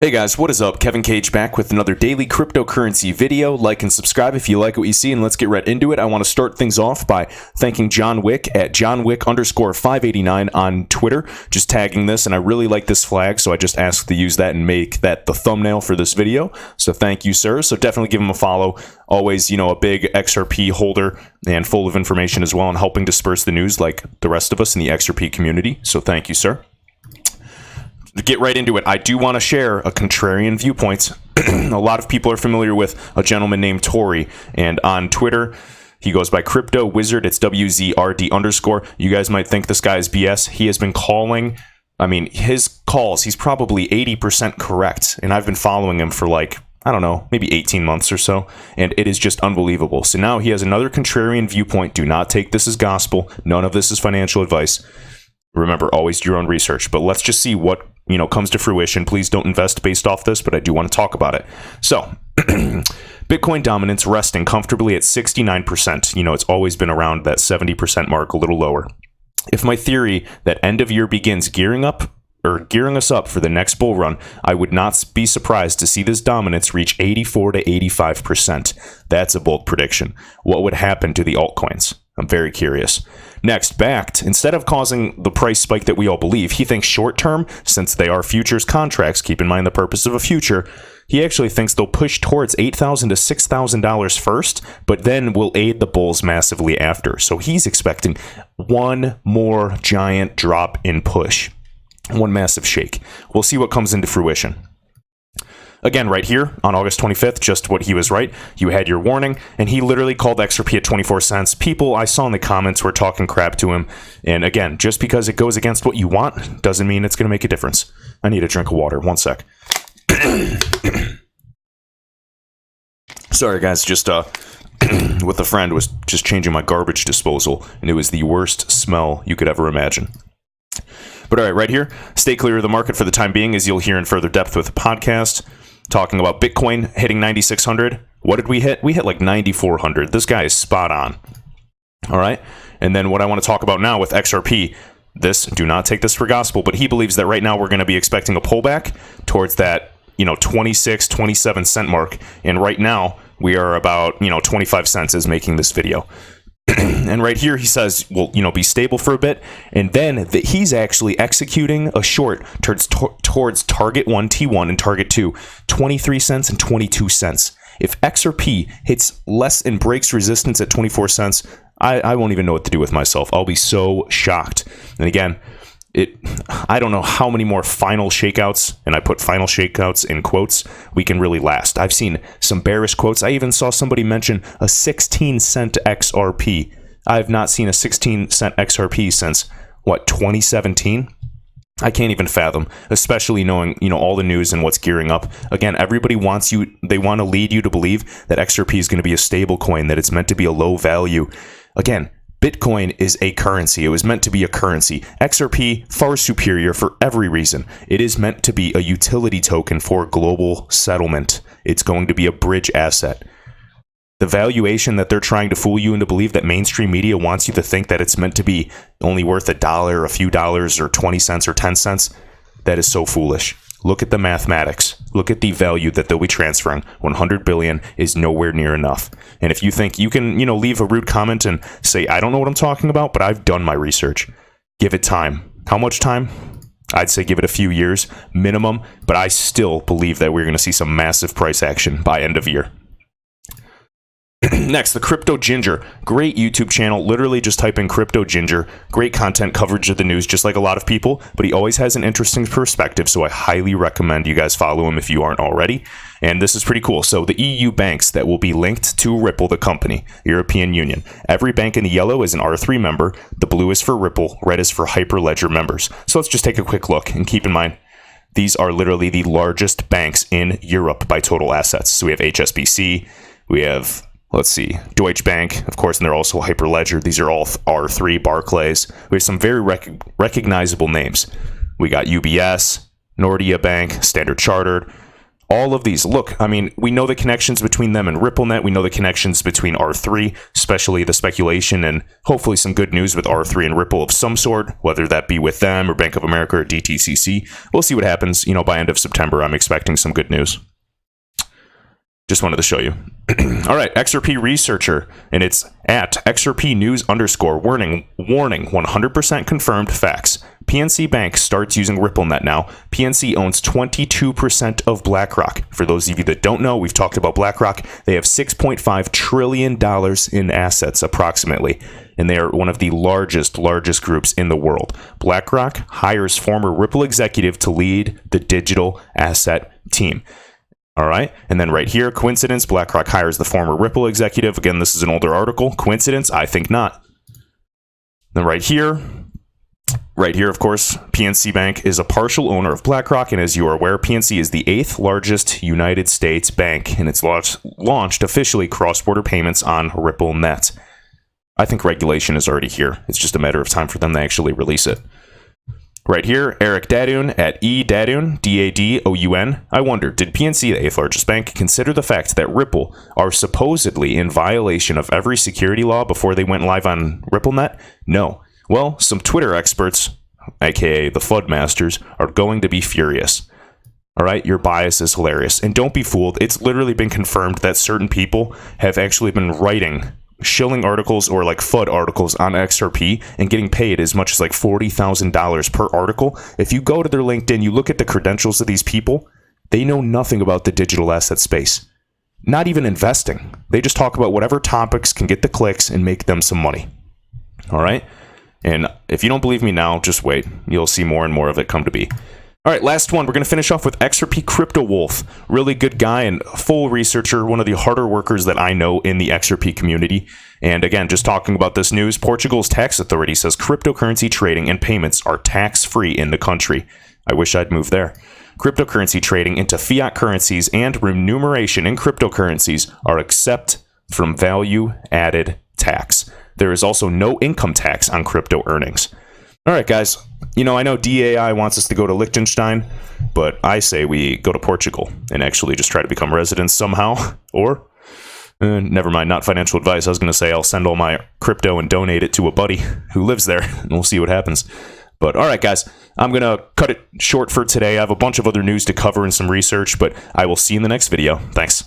Hey guys, what is up? Kevin Cage back with another daily cryptocurrency video. Like and subscribe if you like what you see, and let's get right into it. I want to start things off by thanking John Wick at JohnWick_589 on Twitter, just tagging this, and I really like this flag, so I just asked to use that and make that the thumbnail for this video. So thank you, sir. So definitely give him a follow. Always, a big XRP holder and full of information as well, and helping disperse the news like the rest of us in the XRP community. So thank you, sir. To get right into it, I do want to share a contrarian viewpoint. A lot of people are familiar with a gentleman named Tori, and on Twitter, he goes by Crypto Wizard. It's WZRD_. You guys might think this guy is BS. He has been calling, his calls, he's probably 80% correct, and I've been following him for maybe 18 months or so, and it is just unbelievable. So now he has another contrarian viewpoint. Do not take this as gospel. None of this is financial advice. Remember, always do your own research, but let's just see what comes to fruition. Please don't invest based off this, but I do want to talk about it. So, Bitcoin dominance resting comfortably at 69%. It's always been around that 70% mark, a little lower. If my theory that end of year begins gearing us up for the next bull run, I would not be surprised to see this dominance reach 84 to 85%. That's a bold prediction. What would happen to the altcoins? I'm very curious. Next, BAKKT, instead of causing the price spike that we all believe, he thinks short term, since they are futures contracts, keep in mind the purpose of a future, he actually thinks they'll push towards $8,000 to $6,000 first, but then will aid the bulls massively after. So he's expecting one more giant drop in push. One massive shake. We'll see what comes into fruition. Again, right here on August 25th, just what he was right. You had your warning, and he literally called XRP at 24 cents. People I saw in the comments were talking crap to him. And again, just because it goes against what you want doesn't mean it's going to make a difference. I need a drink of water. One sec. Sorry, guys. Just with a friend, was just changing my garbage disposal, and it was the worst smell you could ever imagine. But all right here, stay clear of the market for the time being, as you'll hear in further depth with the podcast. Talking about Bitcoin hitting 9,600. What did we hit? We hit like 9,400. This guy is spot on. All right. And then what I want to talk about now with XRP, do not take this for gospel, but he believes that right now we're going to be expecting a pullback towards that, 26, 27 cent mark. And right now we are about, 25 cents as making this video. And right here, he says, we'll, be stable for a bit. And then he's actually executing a short towards target 1, T1, and target 2, 23 cents and 22 cents. If XRP hits less and breaks resistance at 24 cents, I won't even know what to do with myself. I'll be so shocked. And again, I don't know how many more final shakeouts, and I put final shakeouts in quotes, we can really last. I've seen some bearish quotes. I even saw somebody mention a 16 cent XRP. I've not seen a 16 cent XRP since, 2017? I can't even fathom, especially knowing, all the news and what's gearing up. Again, everybody they want to lead you to believe that XRP is going to be a stable coin, that it's meant to be a low value. Again, Bitcoin is a currency. It was meant to be a currency. XRP, far superior for every reason. It is meant to be a utility token for global settlement. It's going to be a bridge asset. The valuation that they're trying to fool you into believe that mainstream media wants you to think that it's meant to be only worth $1, a few dollars, or 20 cents or 10 cents, that is so foolish. Look at the mathematics. Look at the value that they'll be transferring. 100 billion is nowhere near enough. And if you think you can, leave a rude comment and say, I don't know what I'm talking about, but I've done my research. Give it time. How much time? I'd say give it a few years minimum, but I still believe that we're going to see some massive price action by end of year. Next, the Crypto Ginger. Great YouTube channel. Literally just type in Crypto Ginger. Great content coverage of the news, just like a lot of people, but he always has an interesting perspective, so I highly recommend you guys follow him if you aren't already. And this is pretty cool. So the EU banks that will be linked to Ripple, the company, European Union. Every bank in the yellow is an R3 member. The blue is for Ripple. Red is for Hyperledger members. So let's just take a quick look and keep in mind, these are literally the largest banks in Europe by total assets. So we have HSBC, we have... let's see, Deutsche Bank, of course, and they're also Hyperledger. These are all R3, Barclays. We have some very recognizable names. We got UBS, Nordea Bank, Standard Chartered, All of these. Look, I mean, we know the connections between them and RippleNet. We know the connections between R3, especially the speculation and hopefully some good news with R3 and Ripple of some sort, whether that be with them or Bank of America or DTCC. We'll see what happens. By end of September, I'm expecting some good news. Just wanted to show you. All right, XRP researcher, and it's at XRP news _ warning 100% confirmed facts. PNC Bank starts using RippleNet now. PNC owns 22% of BlackRock. For those of you that don't know, we've talked about BlackRock. They have $6.5 trillion in assets, approximately, and they are one of the largest groups in the world. BlackRock hires former Ripple executive to lead the digital asset team. All right, and then right here, coincidence, BlackRock hires the former Ripple executive. Again, this is an older article. Coincidence? I think not. Then right here, of course, PNC Bank is a partial owner of BlackRock, and as you are aware, PNC is the 8th largest United States bank, and it's launched officially cross-border payments on RippleNet. I think regulation is already here. It's just a matter of time for them to actually release it. Right here, Eric Dadoun at eDadoun, D-A-D-O-U-N. I wonder, did PNC, the 8th largest bank, consider the fact that Ripple are supposedly in violation of every security law before they went live on RippleNet? No. Well, some Twitter experts, aka the FUD masters, are going to be furious. All right, your bias is hilarious. And don't be fooled, it's literally been confirmed that certain people have actually been writing shilling articles or like FUD articles on XRP and getting paid as much as like $40,000 per article. If you go to their LinkedIn, you look at the credentials of these people, they know nothing about the digital asset space. Not even investing. They just talk about whatever topics can get the clicks and make them some money. All right? And if you don't believe me now, just wait. You'll see more and more of it come to be. All right, last one. We're going to finish off with XRP Crypto Wolf. Really good guy and full researcher, one of the harder workers that I know in the XRP community. And again, just talking about this news, Portugal's tax authority says cryptocurrency trading and payments are tax-free in the country. I wish I'd moved there. Cryptocurrency trading into fiat currencies and remuneration in cryptocurrencies are exempt from value-added tax. There is also no income tax on crypto earnings. All right, guys. I know DAI wants us to go to Liechtenstein, but I say we go to Portugal and actually just try to become residents somehow. Or, never mind, not financial advice. I was going to say I'll send all my crypto and donate it to a buddy who lives there, and we'll see what happens. But all right, guys, I'm going to cut it short for today. I have a bunch of other news to cover and some research, but I will see you in the next video. Thanks.